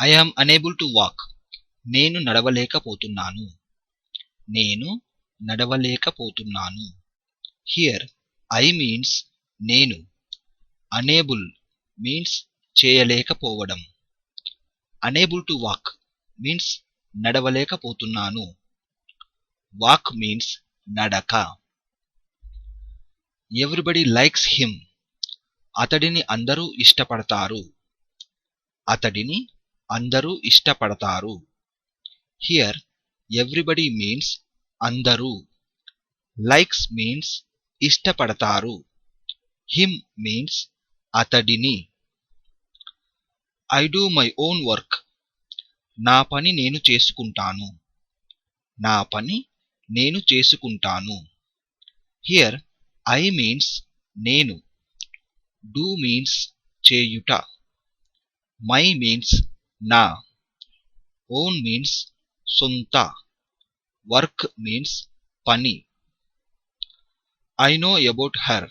I am unable to walk. నేను నడవలేకపోతున్నాను. నేను నడవలేకపోతున్నాను. Here I means నేను. Unable means చేయలేకపోవడం. Unable to walk means నడవలేకపోతున్నాను. Walk means నడక. Everybody likes him. అతడిని అందరూ ఇష్టపడతారు. అతడిని అందరూ ఇష్టపడతారు. Here everybody means అందరూ. Likes means ఇష్టపడతారు. Him means అతడిని. I do my own work. నా పని నేను చేసుకుంటాను. నా పని నేను చేసుకుంటాను. Here I means నేను. Do means చేయుట. My means నా. Own means సొంత. Work means పని. I know about her.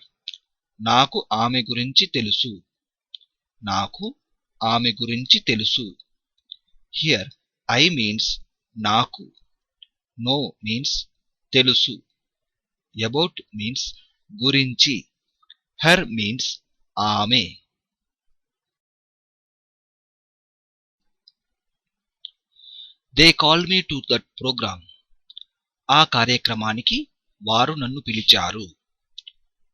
నాకు ఆమె గురించి తెలుసు. నాకు ఆమె గురించి తెలుసు. Here I means నాకు. Know means తెలుసు. About means గురించి. Her means ఆమె. They called me to that program. ఆ కార్యక్రమానికి వారు నన్ను పిలిచారు.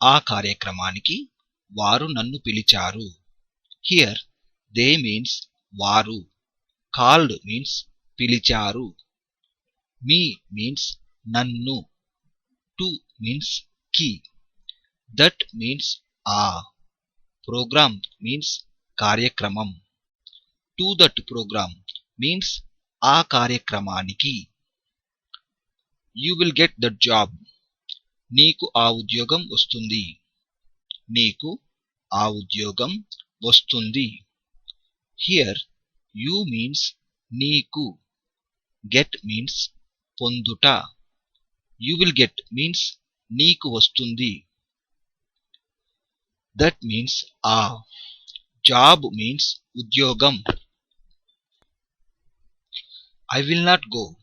ఆ కార్యక్రమానికి వారు నన్ను పిలిచారు. Here they means వారు. Called means పిలిచారు. Me means నన్ను. To means కి. That means ఆ. Program means కార్యక్రమం. To that program means ఆ కార్యక్రమానికి. You will get that job. నీకు ఆ ఉద్యోగం వస్తుంది. నీకు ఆ ఉద్యోగం వస్తుంది. Here you means నీకు. Get means పొందుట. You will get means నీకు వస్తుంది. That means ఆ. Job means ఉద్యోగం. I will not go.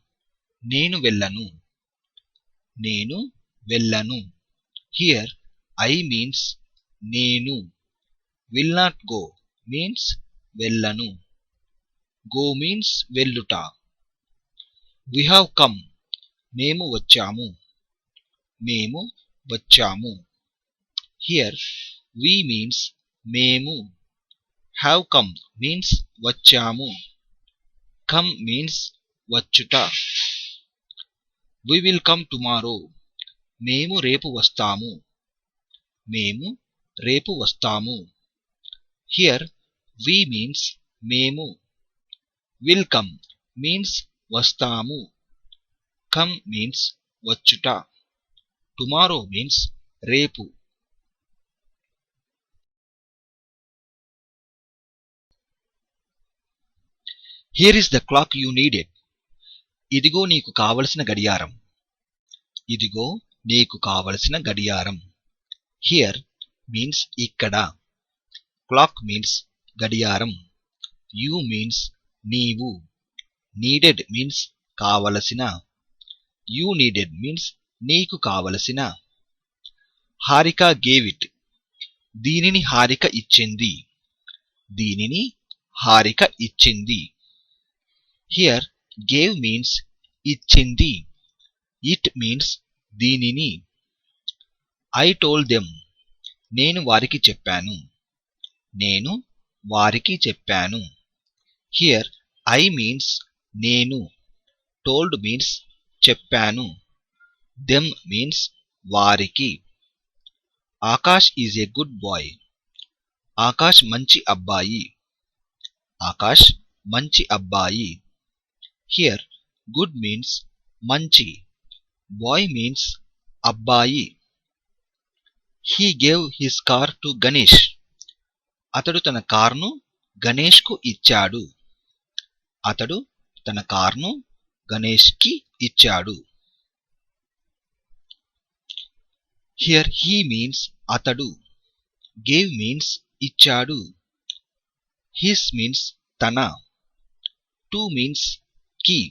నేను వెళ్ళను. నేను వెళ్ళను. Here I means నేను. Will not go means వెళ్ళను. Go means వెళ్ళుట. We have come. మేము వచ్చాము. మేము వచ్చాము. Here we means మేము. Have come means వచ్చాము. Come means వచ్చుట. We will come tomorrow. మేము రేపు వస్తాము. మేము రేపు వస్తాము. Here we means మేము. Will come means వస్తాము. Come means వచ్చుట. Tomorrow means రేపు. Here is the clock you needed. ఇదిగో నీకు కావలసిన గడియారం. ఇదిగో నీకు కావలసిన గడియారం. Here means ఇక్కడ. Clock means గడియారం. You means నీవు. Needed means కావలసిన. You needed means నీకు కావలసిన. Harika gave it. దీనిని హారిక ఇచ్చింది. దీనిని హారిక ఇచ్చింది. Here gave means ఇచ్చింది. It means దీనిని. I told them. నేను వారికి చెప్పాను. నేను వారికి చెప్పాను. Here I means నేను. Told means చెప్పాను. Them means వారికి. Akash is a good boy. Akash మంచి అబ్బాయి. ఆకాష్ మంచి అబ్బాయి. Here good means మంచి. Boy means అబ్బాయి. He gave his car to Ganesh. అతడు తన కార్ను గణేష్కు ఇచ్చాడు. అతడు తన కార్ను గణేష్కి ఇచ్చాడు. Here he means అతడు. Gave means ఇచ్చాడు. His means తన. To means key,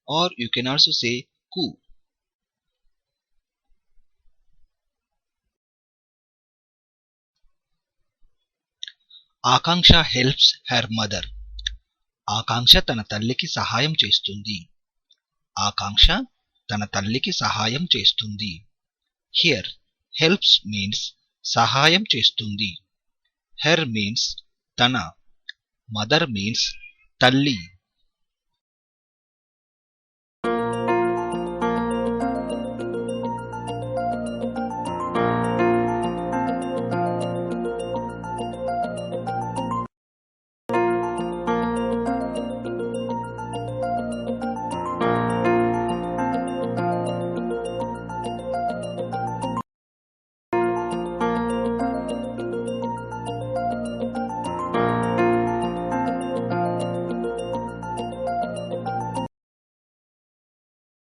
or you can also say ku. Akanksha helps her mother. Akanksha తన తల్లికి సహాయం చేస్తుంది. ఆకాంక్ష తన తల్లికి సహాయం చేస్తుంది. హియర్ హెల్ప్స్ మీన్స్ సహాయం చేస్తుంది. హెర్ మీన్స్ తన, మదర్ మీన్స్ తల్లి.